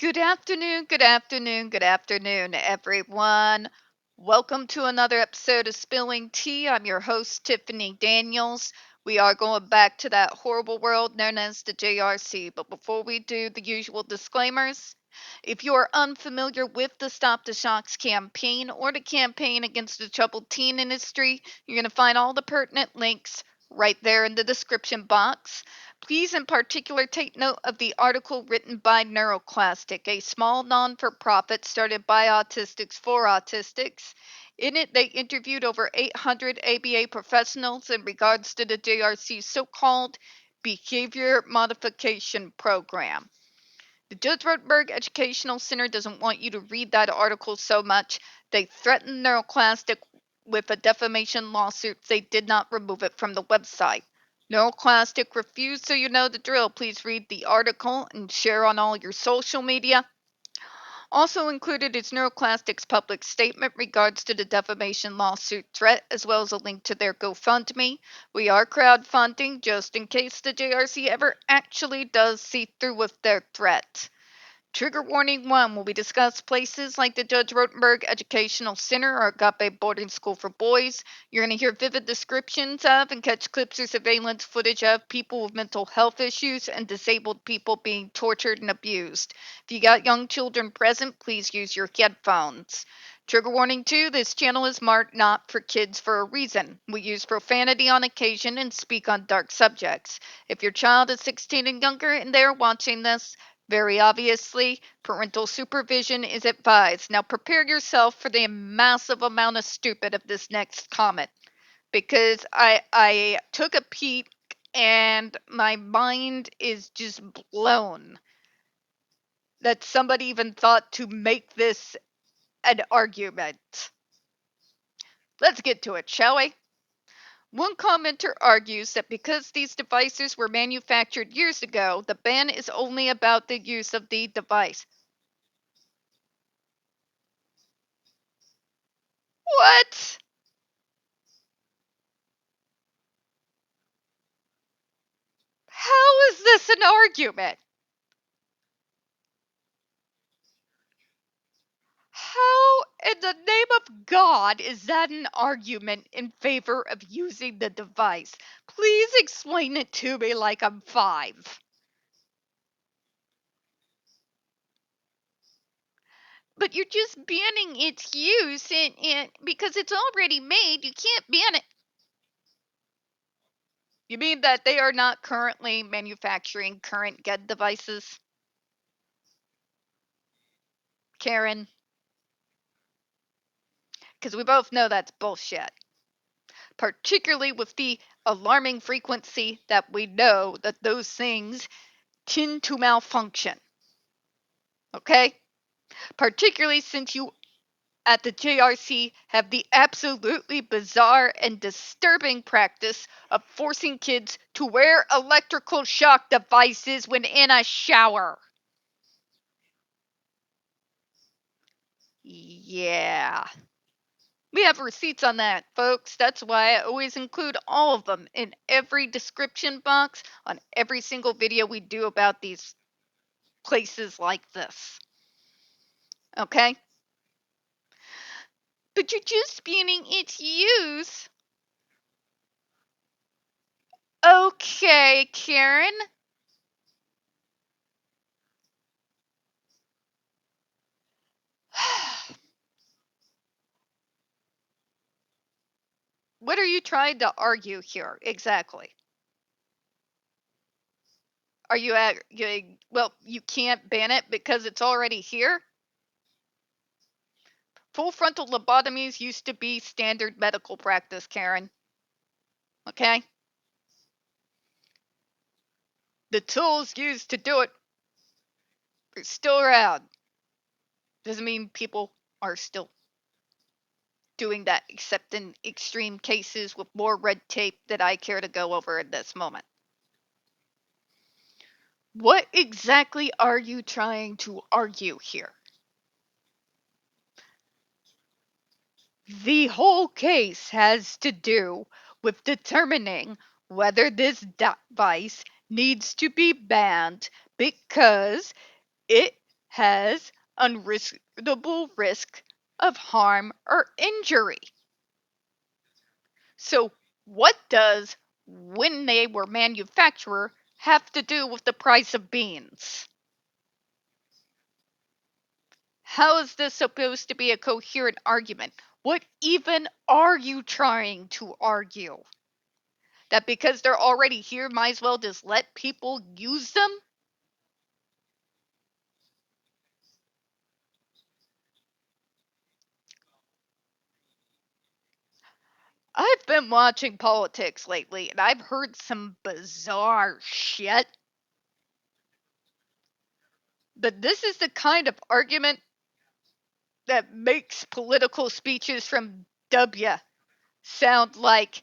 Good afternoon, good afternoon, good afternoon, everyone. Welcome to another episode of Spilling Tea. I'm your host, Tiffany Daniels. We are going back to that horrible world known as the JRC. But before we do the usual disclaimers, if you are unfamiliar with the Stop the Shocks campaign or the campaign against the troubled teen industry, you're going to find all the pertinent links right there in the description box. Please, in particular, take note of the article written by NeuroClastic, a small non for profit started by autistics for autistics. In it, they interviewed over 800 ABA professionals in regards to the JRC's so called behavior modification program. The Judge Rotenberg Educational Center doesn't want you to read that article so much. They threatened NeuroClastic with a defamation lawsuit if they did not remove it from the website. NeuroClastic refused, so you know the drill. Please read the article and share on all your social media. Also included is NeuroClastic's public statement regards to the defamation lawsuit threat, as well as a link to their GoFundMe. We are crowdfunding just in case the JRC ever actually does see through with their threat. Trigger warning 1 will be discussed places like the Judge Rotenberg Educational Center or Agape Boarding School for Boys. You're going to hear vivid descriptions of and catch clips or surveillance footage of people with mental health issues and disabled people being tortured and abused. If you got young children present, please use your headphones. Trigger warning 2, this channel is marked not for kids for a reason. We use profanity on occasion and speak on dark subjects. If your child is 16 and younger and they are watching this, very obviously, parental supervision is advised. Now prepare yourself for the massive amount of stupid of this next comment, because I took a peek and my mind is just blown that somebody even thought to make this an argument. Let's get to it, shall we? One commenter argues that because these devices were manufactured years ago, the ban is only about the use of the device. What? How is this an argument? How in the name of God is that an argument in favor of using the device? Please explain it to me like I'm 5. But you're just banning its use and because it's already made, you can't ban it. You mean that they are not currently manufacturing current GED devices? Karen? Because we both know that's bullshit. Particularly with the alarming frequency that we know that those things tend to malfunction. Okay? Particularly since you at the JRC have the absolutely bizarre and disturbing practice of forcing kids to wear electrical shock devices when in a shower. Yeah. We have receipts on that, folks. That's why I always include all of them in every description box on every single video we do about these places like this. Okay? But you're just banning its use. Okay, Karen. What are you trying to argue here exactly? Are you well, you can't ban it because it's already here? Full frontal lobotomies used to be standard medical practice, Karen. Okay? The tools used to do it are still around. Doesn't mean people are still doing that, except in extreme cases with more red tape that I care to go over in this moment. What exactly are you trying to argue here? The whole case has to do with determining whether this device needs to be banned because it has unreasonable risk of harm or injury. So, what does when they were manufacturer have to do with the price of beans? How is this supposed to be a coherent argument? What even are you trying to argue? That because they're already here, might as well just let people use them? I've been watching politics lately and I've heard some bizarre shit. But this is the kind of argument that makes political speeches from W sound like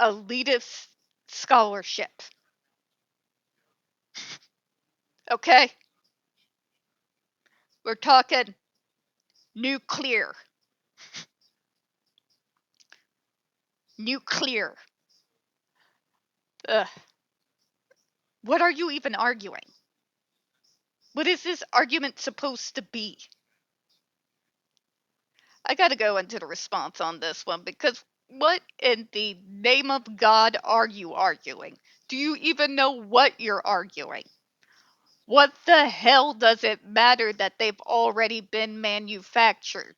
elitist scholarship. Okay? We're talking nuclear. Nuclear. Ugh. What are you even arguing? What is this argument supposed to be? I gotta go into the response on this one because what in the name of God are you arguing? Do you even know what you're arguing? What the hell does it matter that they've already been manufactured?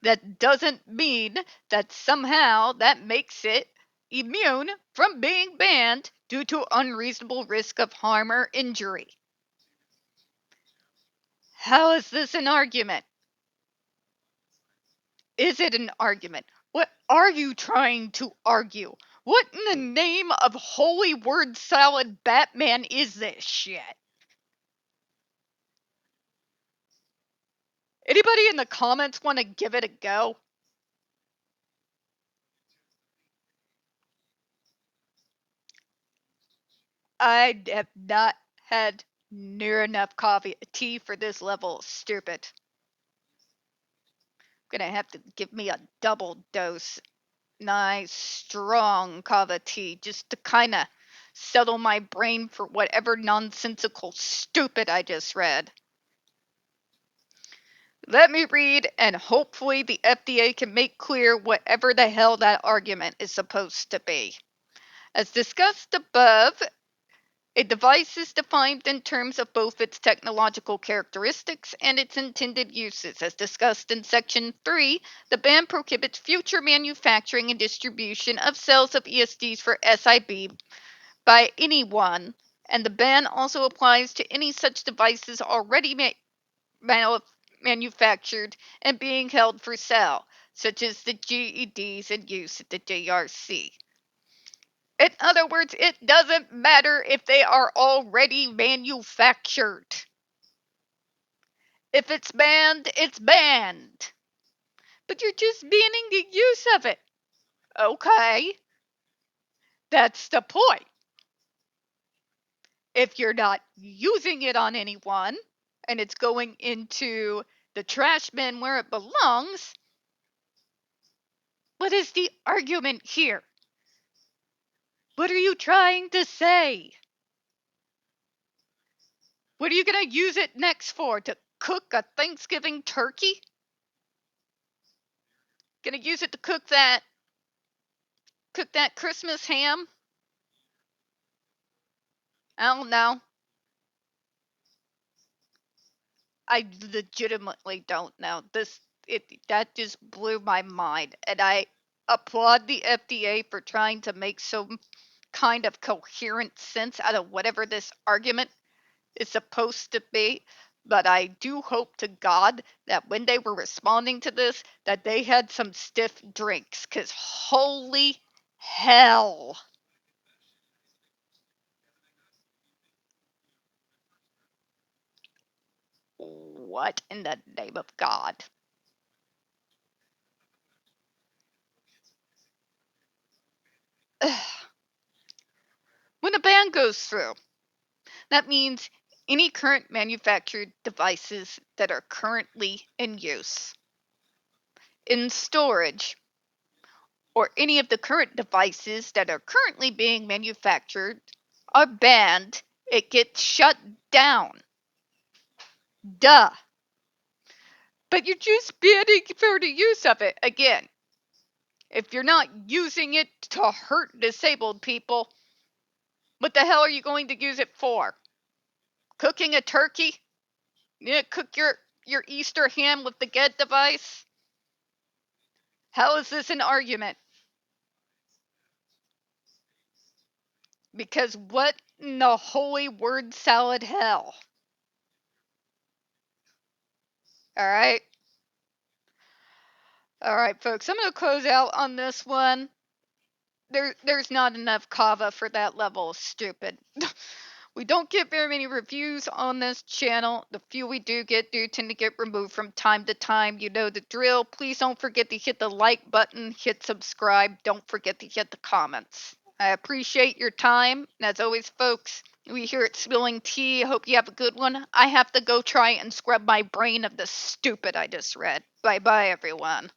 That doesn't mean that somehow that makes it immune from being banned due to unreasonable risk of harm or injury. How is this an argument? Is it an argument? What are you trying to argue? What in the name of holy word salad Batman is this shit? Anybody in the comments want to give it a go? I have not had near enough tea for this level of stupid. Gonna have to give me a double dose. Nice, strong kava tea just to kind of settle my brain for whatever nonsensical stupid I just read. Let me read, and hopefully the FDA can make clear whatever the hell that argument is supposed to be. As discussed above, a device is defined in terms of both its technological characteristics and its intended uses. As discussed in Section 3, the ban prohibits future manufacturing and distribution of cells of ESDs for SIB by anyone, and the ban also applies to any such devices already manufactured and being held for sale, such as the GEDs in use at the JRC. In other words, it doesn't matter if they are already manufactured. If it's banned, it's banned. But you're just banning the use of it. Okay. That's the point. If you're not using it on anyone and it's going into the trash bin where it belongs, what is the argument here? What are you trying to say? What are you going to use it next for? To cook a Thanksgiving turkey? Going to use it to cook that Christmas ham? I don't know. I legitimately don't know. That just blew my mind, and I applaud the FDA for trying to make some kind of coherent sense out of whatever this argument is supposed to be. But I do hope to God that when they were responding to this, that they had some stiff drinks, because holy hell. What in the name of God? When a ban goes through, that means any current manufactured devices that are currently in use, in storage, or any of the current devices that are currently being manufactured are banned. It gets shut down. Duh. But you're just banning for the use of it. Again, if you're not using it to hurt disabled people, what the hell are you going to use it for? Cooking a turkey? You cook your Easter ham with the get device? How is this an argument? Because what in the holy word salad hell? Alright? Alright, folks, I'm going to close out on this one. There's not enough kava for that level of stupid. We don't get very many reviews on this channel. The few we do tend to get removed from time to time. You know the drill. Please don't forget to hit the like button, hit subscribe. Don't forget to hit the comments. I appreciate your time. And as always, folks, we here at Spilling Tea hope you have a good one. I have to go try and scrub my brain of the stupid I just read. Bye bye, everyone.